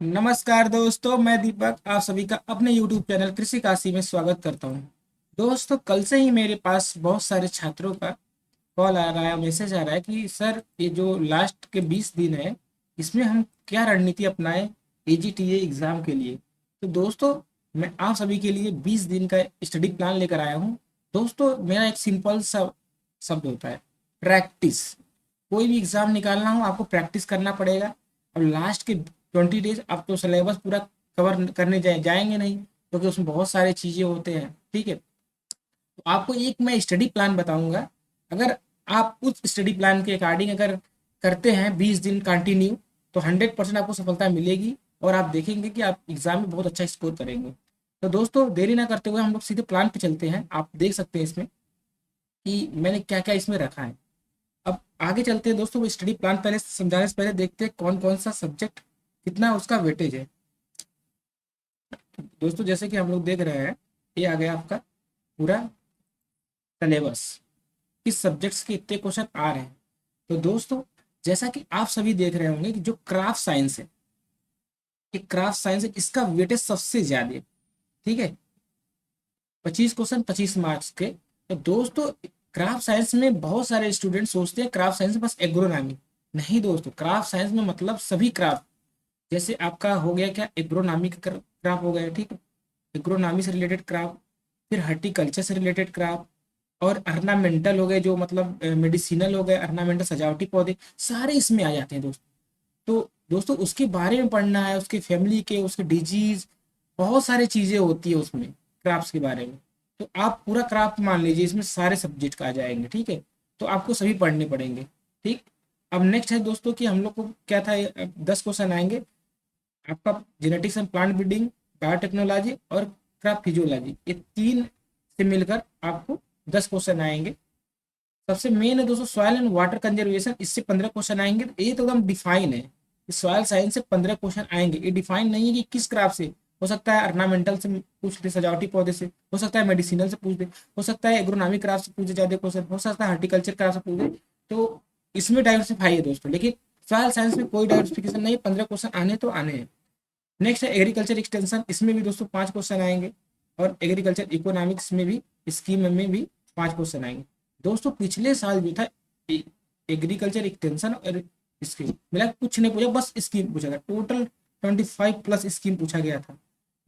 नमस्कार दोस्तों, मैं दीपक आप सभी का अपने YouTube चैनल कृषि काशी में स्वागत करता हूं। दोस्तों, कल से ही मेरे पास बहुत सारे छात्रों का कॉल आ रहा है, मैसेज आ रहा है कि सर ये जो लास्ट के 20 दिन है इसमें हम क्या रणनीति अपनाएं AGTA एग्ज़ाम के लिए। तो दोस्तों, मैं आप सभी के लिए 20 दिन का स्टडी प्लान लेकर आया हूं। दोस्तों, मेरा एक सिंपल सा शब्द होता है, प्रैक्टिस। कोई भी एग्ज़ाम निकालना हो आपको प्रैक्टिस करना पड़ेगा। अब लास्ट के 20 डेज आप तो सिलेबस पूरा कवर करने जाएंगे नहीं, क्योंकि उसमें बहुत सारे चीज़ें होते हैं। ठीक है, तो आपको एक मैं स्टडी प्लान बताऊंगा। अगर आप उस स्टडी प्लान के अकॉर्डिंग अगर करते हैं 20 दिन कंटिन्यू, तो 100% आपको सफलता मिलेगी और आप देखेंगे कि आप एग्जाम में बहुत अच्छा स्कोर करेंगे। तो दोस्तों, देरी ना करते हुए हम लोग सीधे प्लान पे चलते हैं। आप देख सकते हैं इसमें कि मैंने क्या क्या इसमें रखा है। अब आगे चलते हैं दोस्तों, वो स्टडी प्लान पहले समझाने से पहले देखते हैं कौन कौन सा सब्जेक्ट कितना उसका वेटेज है। दोस्तों, जैसे कि हम लोग देख रहे हैं, ये आ गया आपका पूरा सिलेबस, किस सब्जेक्ट्स के इतने क्वेश्चन आ रहे हैं। तो दोस्तों, जैसा कि आप सभी देख रहे होंगे कि जो क्राफ्ट साइंस है, ये क्राफ्ट साइंस है, इसका वेटेज सबसे ज्यादा है। ठीक है, 25 क्वेश्चन 25 मार्क्स के। तो दोस्तों, क्राफ्ट साइंस में बहुत सारे स्टूडेंट सोचते हैं क्राफ्ट साइंस में बस एग्रोनॉमी। नहीं दोस्तों, क्राफ्ट साइंस में मतलब सभी क्राफ्ट। जैसे आपका हो गया क्या, एग्रोनॉमी का क्राफ्ट हो गया। ठीक है, एग्रोनॉमी से रिलेटेड क्राफ्ट, फिर हर्टिकल्चर से रिलेटेड क्राफ्ट, और अर्नामेंटल हो गए, जो मतलब मेडिसिनल हो गए, अर्नामेंटल सजावटी पौधे, सारे इसमें आ जाते हैं दोस्तों। तो दोस्तों, उसके बारे में पढ़ना है, उसके फैमिली के, उसके डिजीज, बहुत सारी चीज़ें होती है उसमें क्राफ्ट्स के बारे में। तो आप पूरा क्राफ्ट मान लीजिए, इसमें सारे सब्जेक्ट आ जाएंगे। ठीक है, तो आपको सभी पढ़ने पड़ेंगे। ठीक, अब नेक्स्ट है दोस्तों कि हम लोग को क्या था, 10 क्वेश्चन आएंगे आपका। Genetics and plant breeding, biotechnology और क्राफ्ट फिजियोलॉजी, ये तीन से मिलकर आपको 10 क्वेश्चन आएंगे। सबसे मेन है दोस्तों सॉइल एंड वाटर कंजर्वेशन, इससे 15 क्वेश्चन आएंगे। तो ये तो एकदम डिफाइन है कि सॉइल साइंस से 15 क्वेश्चन आएंगे। ये डिफाइन नहीं है कि किस क्राफ्ट से। हो सकता है अर्नामेंटल से पूछ ले, सजावटी पौधे से, हो सकता है मेडिसिनल से पूछ ले, हो सकता है एग्रोनॉमिक क्राफ्ट से पूछे ज्यादा क्वेश्चन, हो सकता है हॉर्टिकल्चर क्राफ्ट से पूछे। तो इसमें डाइवर्सिफाई है दोस्तों, लेकिन सॉइल साइंस में कोई डाइवर्सिफिकेशन नहीं है, 15 क्वेश्चन आने तो आने हैं। नेक्स्ट है एग्रीकल्चर एक्सटेंशन, इसमें भी दोस्तों 5 क्वेश्चन आएंगे। और एग्रीकल्चर इकोनॉमिक्स में भी, स्कीम में भी 5 क्वेश्चन आएंगे। दोस्तों, पिछले साल जो था एग्रीकल्चर एक्सटेंशन और स्कीम मिला कुछ नहीं पूछा, बस स्कीम पूछा गया। टोटल 25+ स्कीम पूछा गया था।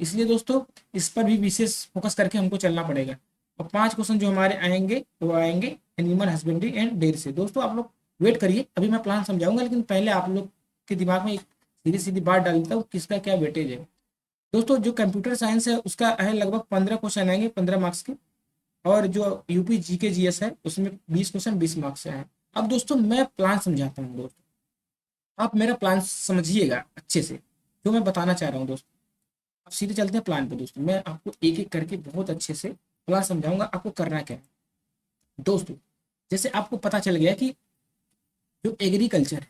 इसलिए दोस्तों, इस पर भी विशेष फोकस करके हमको चलना पड़ेगा। और 5 क्वेश्चन जो हमारे आएंगे वो आएंगे एनिमल हस्बेंड्री एंड डेयरी से। दोस्तों, आप लोग वेट करिए, अभी मैं प्लान समझाऊंगा, लेकिन पहले आप लोग के दिमाग में एक सीधी सीधी बात डाल देता हूँ, किसका क्या वेटेज है। दोस्तों, जो कंप्यूटर साइंस है उसका है लगभग 15 क्वेश्चन आएंगे 15 मार्क्स के। और जो यूपी जीके जीएस है उसमें 20 क्वेश्चन 20 मार्क्स से हैं। अब दोस्तों, मैं प्लान समझाता हूँ दोस्तों, आप मेरा प्लान समझिएगा अच्छे से, जो मैं बताना चाह रहा हूँ दोस्तों। अब सीधे चलते हैं प्लान पे दोस्तों, मैं आपको एक एक करके बहुत अच्छे से प्लान समझाऊंगा आपको करना क्या है। दोस्तों, जैसे आपको पता चल गया कि जो एग्रीकल्चर है,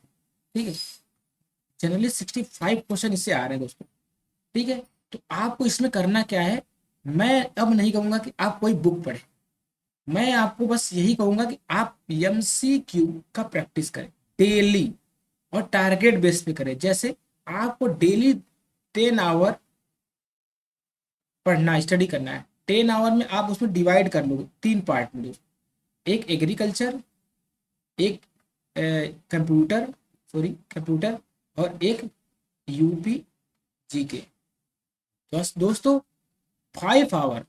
ठीक है, जनरली 65 क्वेश्चन इससे आ रहे हैं दोस्तों। ठीक है, तो आपको इसमें करना क्या है, मैं अब नहीं कहूंगा कि आप कोई बुक पढ़े, मैं आपको बस यही कहूंगा कि आप MCQ का प्रैक्टिस करें डेली, और टारगेट बेस पे करें। जैसे आपको डेली 10 आवर पढ़ना स्टडी करना है। 10 आवर में आप उसमें डिवाइड कर लो 3 पार्ट में। एक एग्रीकल्चर, एक कंप्यूटर, सॉरी कंप्यूटर, और एक यूपी जीके। बस दोस्तों, 5 आवर,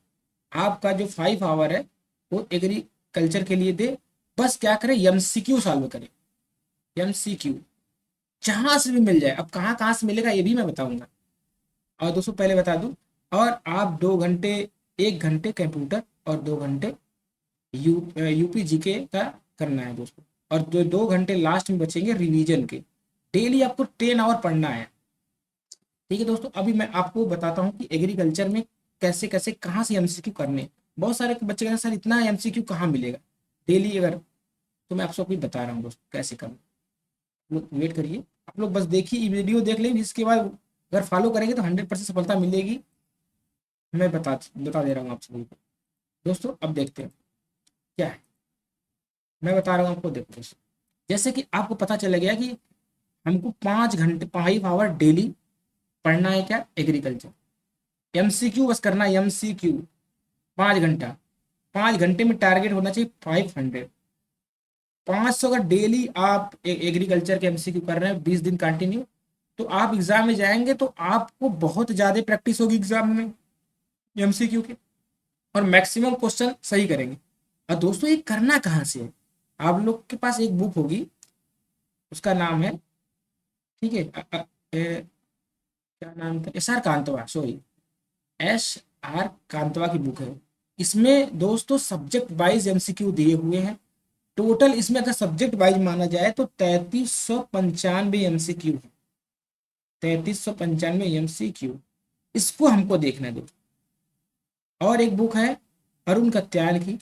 आपका जो 5 आवर है वो एग्रीकल्चर के लिए दे। बस क्या करें, MCQ सॉल्व करें। MCQ जहां से भी मिल जाए, अब कहाँ कहाँ से मिलेगा ये भी मैं बताऊंगा। और दोस्तों, पहले बता दूं, और आप 2 घंटे, 1 घंटे कंप्यूटर और 2 घंटे यूपी जीके का करना है दोस्तों। और जो 2 घंटे लास्ट में बचेंगे रिवीजन के। डेली आपको 10 आवर पढ़ना है। ठीक है दोस्तों, अभी मैं आपको बताता हूँ कि एग्रीकल्चर में कैसे कैसे कहाँ से MCQ करने हैं। बहुत सारे बच्चे कहते हैं सर इतना MCQ कहाँ मिलेगा डेली अगर। तो मैं आप सबको बता रहा हूँ दोस्तों कैसे करना। लोग वेट करिए, आप लोग बस देखिए, ये वीडियो देख लें, इसके बाद अगर फॉलो करेंगे तो 100% सफलता मिलेगी। मैं बता दे रहा हूँ आप सभी को। दोस्तों, अब देखते हैं क्या है, मैं बता रहा हूँ आपको। देखो दोस्तों, जैसे कि आपको पता चला गया कि हमको 5 घंटे 5 आवर डेली पढ़ना है क्या, एग्रीकल्चर। एमसीक्यू बस करना है, एमसीक्यू 5 घंटा, 5 घंटे में टारगेट होना चाहिए 500, 500 का डेली आप एग्रीकल्चर के एमसीक्यू कर रहे हैं 20 दिन कंटिन्यू, तो आप एग्जाम में जाएंगे तो आपको बहुत ज्यादा प्रैक्टिस होगी एग्जाम में एमसीक्यू की, और मैक्सिमम क्वेश्चन सही करेंगे। और दोस्तों ये करना कहाँ से है, आप लोग के पास एक बुक होगी, उसका नाम है, ठीक है, क्या नाम था, S R कांतवा, sorry, S R कांतवा की बुक है। इसमें दोस्तों सब्जेक्ट वाइज एमसीक्यू दिए हुए हैं। टोटल इसमें अगर सब्जेक्ट वाइज माना जाए तो 3395 एमसीक्यू है, 3395 एमसीक्यू, इसको हमको देखना दो। और एक बुक है अरुण कत्याल की,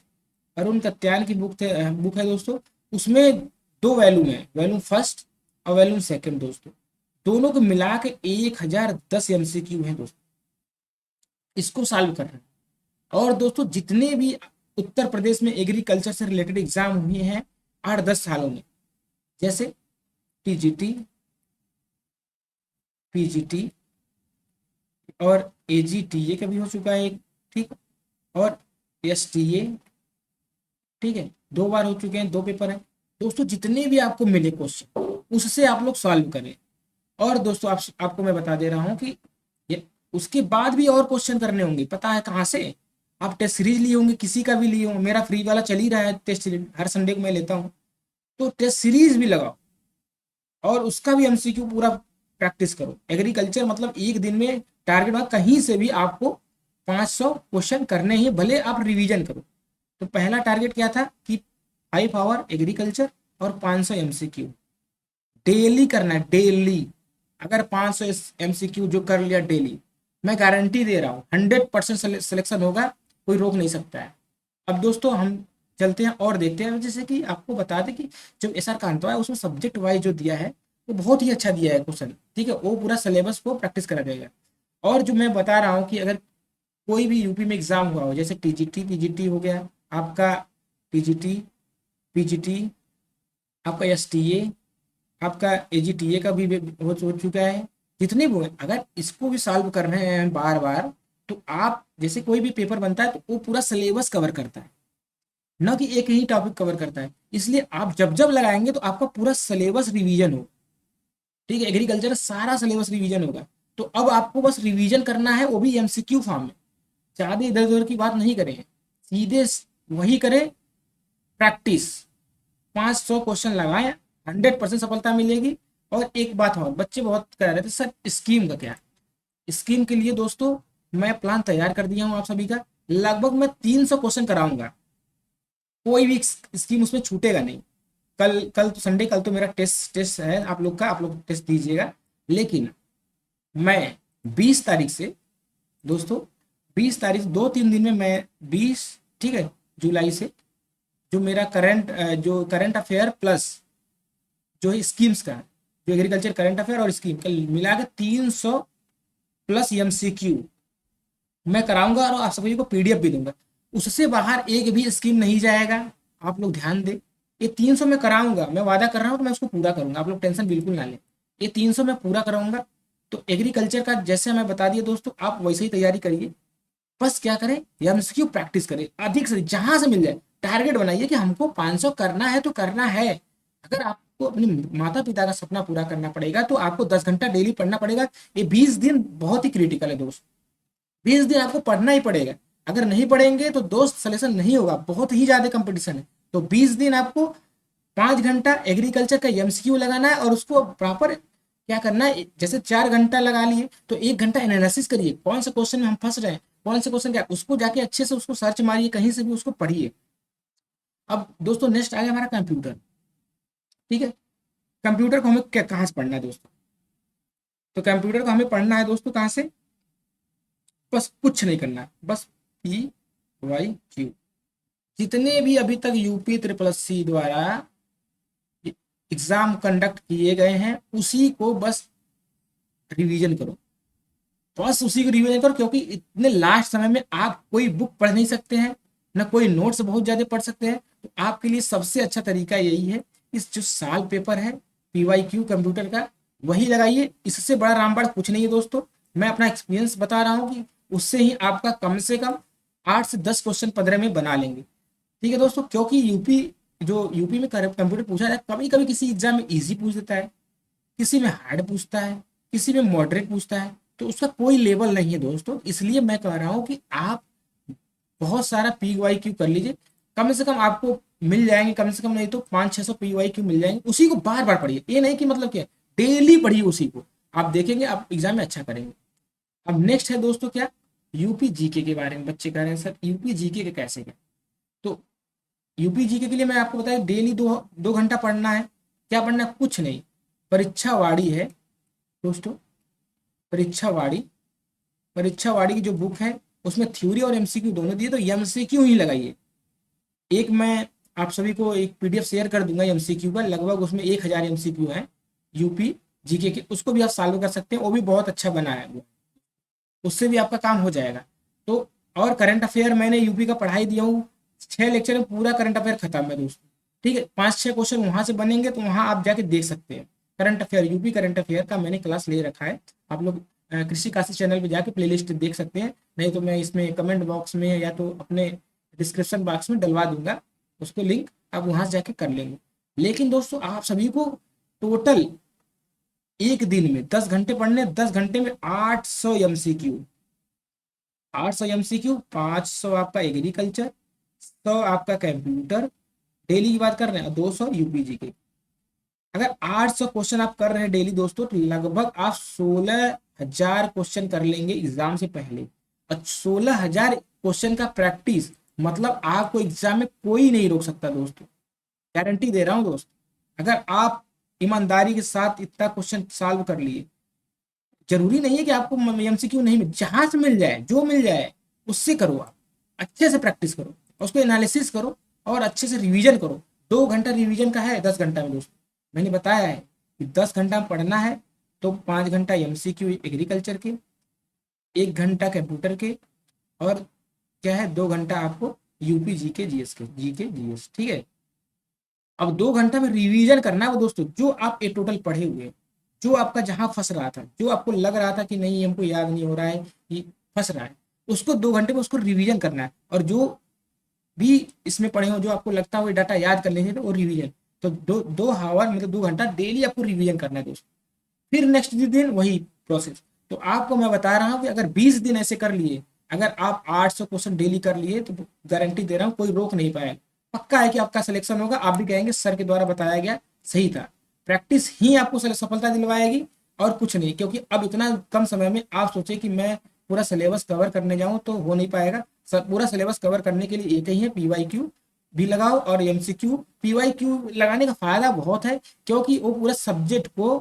अरुण कत्याल की बुक है दोस्तों, उसमें दो वैल्यूम है, वैल्यूम फर्स्ट और वैल्यूम सेकंड दोस्तों, दोनों को मिला के 1010 एमसीक्यू है दोस्तों, इसको सॉल्व करना है। और दोस्तों जितने भी उत्तर प्रदेश में एग्रीकल्चर से रिलेटेड एग्जाम हुए हैं 8-10 सालों में, जैसे टीजीटी, पीजीटी और एजीटीए का भी हो चुका है एक, ठीक, और एसटीए, ठीक है, 2 बार हो चुके हैं, 2 पेपर है दोस्तों। जितने भी आपको मिले क्वेश्चन उससे आप लोग सॉल्व करें। और दोस्तों आपको मैं बता दे रहा हूँ कि ये उसके बाद भी और क्वेश्चन करने होंगे, पता है कहाँ से, आप टेस्ट सीरीज लिए होंगे, किसी का भी लिए होंगे, मेरा फ्री वाला चल ही रहा है टेस्ट सीरीज, हर संडे को मैं लेता हूँ, तो टेस्ट सीरीज भी लगाओ और उसका भी एमसीक्यू पूरा प्रैक्टिस करो। एग्रीकल्चर मतलब एक दिन में टारगेट में कहीं से भी आपको 500 क्वेश्चन करने ही, भले आप रिवीजन करो। तो पहला टारगेट क्या था कि 5 आवर एग्रीकल्चर और 500 एमसीक्यू डेली करना है, डेली। अगर 500 एमसीक्यू जो कर लिया डेली, मैं गारंटी दे रहा हूँ 100% सिलेक्शन होगा, कोई रोक नहीं सकता है। अब दोस्तों हम चलते हैं और देखते हैं, जैसे कि आपको बता दें कि जो एस आर कांतवा है उसमें सब्जेक्ट वाइज जो दिया है वो बहुत ही अच्छा दिया है क्वेश्चन, ठीक है, वो पूरा सिलेबस को प्रैक्टिस करा जाएगा। और जो मैं बता रहा हूँ कि अगर कोई भी यूपी में एग्जाम हुआ हो, जैसे टीजीटी, पीजीटी हो गया आपका, टीजीटी, पीजीटी, आपका एसटीए, आपका एजीटीए का भी हो चुका है, जितने भी हुए, अगर इसको भी सॉल्व करना है बार बार, तो आप जैसे कोई भी पेपर बनता है तो वो पूरा सिलेबस कवर करता है, न कि एक ही टॉपिक कवर करता है। इसलिए आप जब जब लगाएंगे तो आपका पूरा सिलेबस रिवीजन हो, ठीक है, एग्रीकल्चर सारा सिलेबस रिवीजन होगा। तो अब आपको बस रिवीजन करना है, वो भी एमसीक्यू फॉर्म में, ज्यादा इधर उधर की बात नहीं करें, सीधे वही करें, प्रैक्टिस। 500 क्वेश्चन लगाएं, 100% सफलता मिलेगी। और एक बात और, बच्चे बहुत कह रहे थे सर स्कीम का क्या, स्कीम के लिए दोस्तों मैं प्लान तैयार कर दिया हूँ आप सभी का, लगभग मैं 300 क्वेश्चन कराऊंगा, कोई भी स्कीम उसमें छूटेगा नहीं। कल कल तो संडे, कल तो मेरा टेस्ट टेस्ट है आप लोग का, आप लोग टेस्ट दीजिएगा, लेकिन मैं 20 तारीख से दोस्तों, 20 तारीख 2-3 दिन में मैं 20, ठीक है, जुलाई से जो मेरा जो करंट अफेयर प्लस जो है स्कीम्स का, जो एग्रीकल्चर करंट अफेयर और स्कीम का मिला के 300 प्लस एमसीक्यू मैं कराऊंगा, और आप सभी को पीडीएफ भी दूंगा। उससे बाहर एक भी स्कीम नहीं जाएगा, आप लोग ध्यान दें। ये 300 मैं कराऊंगा, मैं वादा कर रहा हूँ, तो मैं उसको पूरा करूंगा, आप लोग टेंशन बिल्कुल ना लें, ये 300 मैं पूरा कराऊंगा। तो एग्रीकल्चर का जैसे मैं बता दिया दोस्तों, आप वैसे ही तैयारी करिए, बस क्या करें, एमसीक्यू प्रैक्टिस करें अधिक से जहां से मिल जाए। टारगेट बनाइए कि हमको 500 करना है तो करना है। अगर आपको अपने माता पिता का सपना पूरा करना पड़ेगा तो आपको 10 घंटा डेली पढ़ना पड़ेगा। ये 20 दिन बहुत ही क्रिटिकल है दोस्त, 20 दिन आपको पढ़ना ही पड़ेगा। अगर नहीं पढ़ेंगे तो दोस्त सिलेक्शन नहीं होगा, बहुत ही ज्यादा कंपटीशन है। तो 20 दिन आपको 5 घंटा एग्रीकल्चर का एमसीक्यू लगाना है, और उसको प्रॉपर क्या करना है, जैसे 4 घंटा लगा लिए तो 1 घंटा एनालिसिस करिए, कौन से क्वेश्चन में हम फंस रहे हैं, कौन से क्वेश्चन क्या, उसको जाके अच्छे से उसको सर्च मारिए, कहीं से भी उसको पढ़िए। अब दोस्तों नेक्स्ट आ गया हमारा कंप्यूटर, ठीक है। कंप्यूटर को हमें क्या कहाँ से पढ़ना है दोस्तों, तो कंप्यूटर को हमें पढ़ना है दोस्तों कहाँ से, बस कुछ नहीं करना है, बस PYQ, जितने भी अभी तक यूपी SSC द्वारा एग्जाम कंडक्ट किए गए हैं उसी को बस रिवीजन करो, बस उसी को रिवीजन करो, क्योंकि इतने लास्ट समय में आप कोई बुक पढ़ नहीं सकते हैं, ना कोई नोट्स बहुत ज्यादा पढ़ सकते हैं। तो आपके लिए सबसे अच्छा तरीका यही है, इस जो साल पेपर है PYQ कंप्यूटर का, वही लगाइए, इससे बड़ा रामबाण कुछ नहीं है दोस्तों। मैं अपना एक्सपीरियंस बता रहा हूँ कि उससे ही आपका कम से कम 8 से 10 क्वेश्चन 15 में बना लेंगे। ठीक है दोस्तों, क्योंकि यूपी में कंप्यूटर पूछा जाए, कभी कभी किसी एग्जाम में इजी पूछ देता है, किसी में हार्ड पूछता है, किसी में मॉडरेट पूछता है, तो उसका कोई लेवल नहीं है दोस्तों। इसलिए मैं कह रहा हूँ कि आप बहुत सारा पी वाई क्यू कर लीजिए, कम से कम आपको मिल जाएंगे, कम से कम नहीं तो 500-600 पी वाई क्यू मिल जाएंगे। उसी को बार बार पढ़िए, ये नहीं कि मतलब क्या, डेली पढ़िए उसी को, आप देखेंगे आप एग्जाम में अच्छा करेंगे। अब नेक्स्ट है दोस्तों क्या, यूपी जीके के बारे में बच्चे कह रहे हैं सर यूपी जीके के कैसे क्या। तो यूपी जीके के लिए मैं आपको बताया, डेली 2 घंटा पढ़ना है। क्या पढ़ना है, कुछ नहीं, परीक्षा वाड़ी है दोस्तों, परीक्षा वाड़ी, परीक्षा वाड़ी की जो बुक है उसमें थ्योरी और एमसीक्यू दोनों दिए, तो एमसीक्यू ही लगाइए। एक मैं आप सभी को एक पीडीएफ शेयर कर दूंगा एमसीक्यू का, लगभग उसमें 1000 एमसीक्यू है यूपी जीके के, उसको भी आप सॉल्व कर सकते हैं, वो भी बहुत अच्छा बना है वो, उससे भी आपका काम हो जाएगा। तो और करंट अफेयर मैंने यूपी का पढ़ाई दिया हूँ, 6 लेक्चर में पूरा करंट अफेयर खत्म है दोस्तों। ठीक है, 5-6 क्वेश्चन वहां से बनेंगे, तो वहां आप जाके देख सकते हैं। Current affair, UP current affair का मैंने क्लास ले रखा है, आप लोग कृषि काशी चैनल पे जाके प्लेलिस्ट देख सकते हैं, नहीं तो मैं इसमें कमेंट बॉक्स में या तो अपने डिस्क्रिप्शन बॉक्स में डलवा दूंगा, उसको लिंक आप वहां से जाके कर लेंगे। लेकिन दोस्तों आप सभी को टोटल एक दिन में 10 घंटे पढ़ने, 10 घंटे में 800 एमसीक्यू, 800 एमसीक्यू, 500 आपका एग्रीकल्चर, 100 आपका कंप्यूटर, डेली की बात कर रहे हैं, 200 यूपीजी के। अगर 800 क्वेश्चन आप कर रहे हैं डेली दोस्तों, तो लगभग आप 16,000 क्वेश्चन कर लेंगे एग्जाम से पहले। और 16,000 क्वेश्चन का प्रैक्टिस, मतलब आपको एग्जाम में कोई नहीं रोक सकता दोस्तों, गारंटी दे रहा हूँ दोस्त। अगर आप ईमानदारी के साथ इतना क्वेश्चन सॉल्व कर लिए, जरूरी नहीं है कि आपको एमसीक्यू नहीं मिल, जहां से मिल जाए, जो मिल जाए उससे करो, आप अच्छे से प्रैक्टिस करो, उसको एनालिसिस करो और अच्छे से रिवीजन करो। 2 घंटा रिवीजन का है 10 घंटा में दोस्तों, मैंने बताया है कि 10 घंटा पढ़ना है, तो 5 घंटा एमसीक्यू एग्रीकल्चर के, 1 घंटा कंप्यूटर के, और क्या है 2 घंटा आपको यूपी जी के जीएस के, जी के जीएस। ठीक है, अब 2 घंटा में रिवीजन करना है वो दोस्तों, जो आप ये टोटल पढ़े हुए हैं, जो आपका जहां फंस रहा था, जो आपको लग रहा था कि नहीं हमको याद नहीं हो रहा है, ये फंस रहा है, उसको 2 घंटे में उसको रिवीजन करना है। और जो भी इसमें पढ़े हो, जो आपको लगता है वो डाटा याद कर लेंगे, तो वो रिवीजन, तो 2 आवर मतलब 2 घंटा डेली आपको रिवीजन करना है दोस्तों। फिर नेक्स्ट दिन वही प्रोसेस। तो आपको मैं बता रहा हूँ कि अगर 20 दिन ऐसे कर लिए, अगर आप 800 क्वेश्चन डेली कर लिए, तो गारंटी दे रहा हूँ कोई रोक नहीं पाएगा। पक्का है कि आपका सिलेक्शन होगा, आप भी कहेंगे सर के द्वारा बताया गया सही था। प्रैक्टिस ही आपको सफलता दिलवाएगी और कुछ नहीं, क्योंकि अब इतना कम समय में आप सोचे कि मैं पूरा सिलेबस कवर करने जाऊं तो हो नहीं पाएगा। पूरा सिलेबस कवर करने के लिए एक ही है, पीवाई क्यू भी लगाओ और एमसीक्यू। पीवाई क्यू लगाने का फायदा बहुत है, क्योंकि वो पूरा सब्जेक्ट को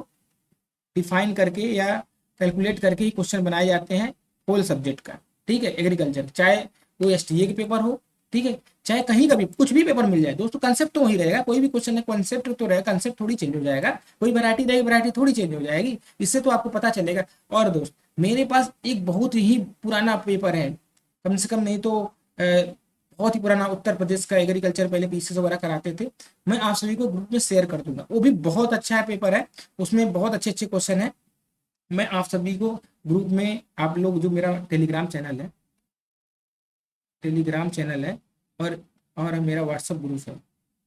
डिफाइन करके या कैलकुलेट करके ही क्वेश्चन बनाए जाते हैं होल सब्जेक्ट का। ठीक है, एग्रीकल्चर चाहे वो एसटीए के पेपर हो, ठीक है, चाहे कहीं का भी कुछ भी पेपर मिल जाए दोस्तों, कंसेप्ट तो वही रहेगा, कोई भी क्वेश्चन है कंसेप्ट तो रहेगा, कंसेप्ट थोड़ी चेंज हो जाएगा, कोई वैरायटी रहेगी वैरायटी थोड़ी चेंज हो जाएगी, इससे तो आपको पता चलेगा। और दोस्त मेरे पास एक बहुत ही पुराना पेपर है, कम से कम नहीं तो बहुत ही पुराना, उत्तर प्रदेश का एग्रीकल्चर, पहले पीसीएस वगैरह कराते थे, मैं आप सभी को ग्रुप में शेयर कर दूंगा, वो भी बहुत अच्छा है पेपर है, उसमें बहुत अच्छे अच्छे क्वेश्चन है। मैं आप सभी को ग्रुप में, आप लोग जो मेरा टेलीग्राम चैनल है और मेरा व्हाट्सअप ग्रुप है,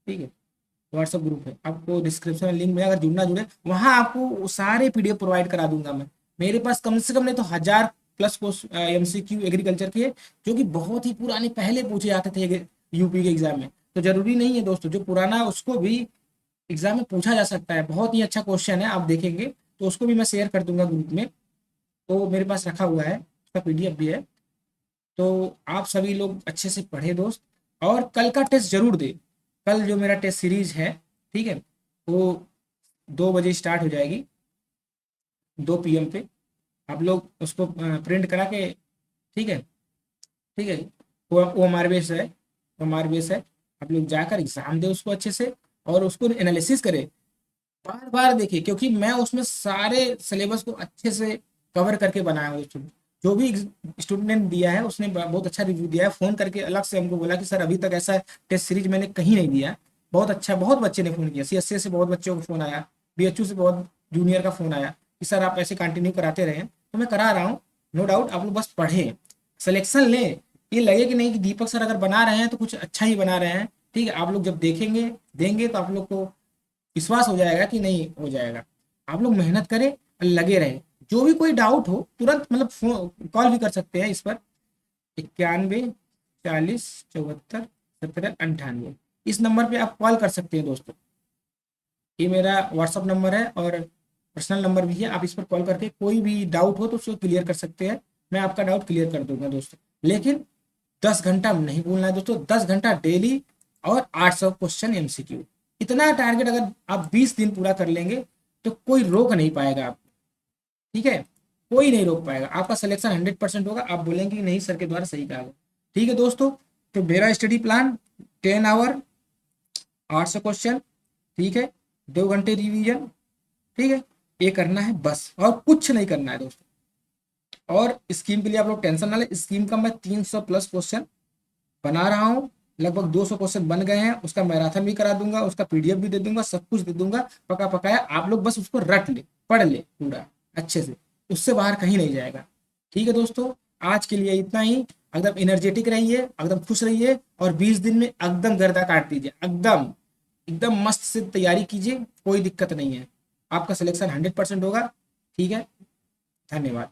ठीक है, व्हाट्सअप ग्रुप है, आपको डिस्क्रिप्शन में लिंक में अगर जुड़ना जुड़े, वहाँ आपको सारे पीडीएफ प्रोवाइड करा दूंगा मैं। मेरे पास कम से कम नहीं तो 1000+ एमसीक्यू एग्रीकल्चर के, जो कि बहुत ही पुराने पहले पूछे जाते थे यूपी के एग्जाम में। तो जरूरी नहीं है दोस्तों, जो पुराना है उसको भी एग्जाम में पूछा जा सकता है, बहुत ही अच्छा क्वेश्चन है, आप देखेंगे तो उसको भी मैं शेयर कर दूंगा ग्रुप में, तो मेरे पास रखा हुआ है, उसका पीडीएफ भी है। तो आप सभी लोग अच्छे से पढ़े दोस्त, और कल का टेस्ट जरूर दे। कल जो मेरा टेस्ट सीरीज है, ठीक है, वो 2 बजे स्टार्ट हो जाएगी, 2 PM पे। आप लोग उसको प्रिंट करा के, ठीक है, ठीक है, वो हमारे बेस है, वो हमारे बेस है, आप लोग जाकर एग्जाम दे उसको अच्छे से, और उसको एनालिसिस करें, बार बार देखिए, क्योंकि मैं उसमें सारे सिलेबस को अच्छे से कवर करके बनाया हूँ दोस्तों। जो भी स्टूडेंट ने दिया है उसने बहुत अच्छा रिव्यू दिया है, फोन करके अलग से हमको बोला कि सर अभी तक ऐसा टेस्ट सीरीज मैंने कहीं नहीं दिया। बहुत अच्छा, बहुत बच्चे ने फोन किया, सीएससी से बहुत बच्चों को फोन आया, बीएचयू से बहुत जूनियर का फ़ोन आया कि सर आप ऐसे कंटिन्यू कराते रहें, तो मैं करा रहा हूँ, नो डाउट। आप लोग बस पढ़ें, सिलेक्शन लें, ये लगे कि नहीं कि दीपक सर अगर बना रहे हैं तो कुछ अच्छा ही बना रहे हैं, ठीक है। आप लोग जब देखेंगे देंगे तो आप लोग को विश्वास हो जाएगा कि नहीं हो जाएगा। आप लोग मेहनत करें और लगे रहें। जो भी कोई डाउट हो तुरंत मतलब फोन कॉल भी कर सकते हैं इस पर, 91 40 74 17 98। इस नंबर पे आप कॉल कर सकते हैं दोस्तों। ये मेरा व्हाट्सअप नंबर है और पर्सनल नंबर भी है। आप इस पर कॉल करके कोई भी डाउट हो तो उसको क्लियर कर सकते हैं। मैं आपका डाउट क्लियर कर दूंगा दोस्तों। लेकिन 10 घंटा नहीं भूलना है दोस्तों, 10 घंटा डेली और 800 क्वेश्चन MCQ। इतना टारगेट अगर आप 20 दिन पूरा कर लेंगे तो कोई रोक नहीं पाएगा आप, ठीक है। कोई नहीं रोक पाएगा, आपका सिलेक्शन 100% होगा। आप बोलेंगे कि नहीं सर के द्वारा सही कहा गया, ठीक है दोस्तों। तो मेरा स्टडी प्लान 10 आवर 800 क्वेश्चन, ठीक है, 2 घंटे रिवीजन, ठीक है। ये करना है बस, और कुछ नहीं करना है दोस्तों। और स्कीम के लिए आप लोग टेंशन ना ले, स्कीम का मैं 300+ क्वेश्चन बना रहा हूँ। लगभग 200 क्वेश्चन बन गए हैं, उसका मैराथन भी करा दूंगा, उसका PDF भी दे दूंगा, सब कुछ दे दूंगा पका पकाया। आप लोग बस उसको रट ले, पढ़ ले पूरा अच्छे से, उससे बाहर कहीं नहीं जाएगा, ठीक है दोस्तों। आज के लिए इतना ही। एकदम एनर्जेटिक रहिए, एकदम खुश रहिए, और 20 दिन में एकदम गर्दा काट दीजिए, एकदम एकदम मस्त से तैयारी कीजिए, कोई दिक्कत नहीं है। आपका सिलेक्शन 100% होगा, ठीक है। धन्यवाद।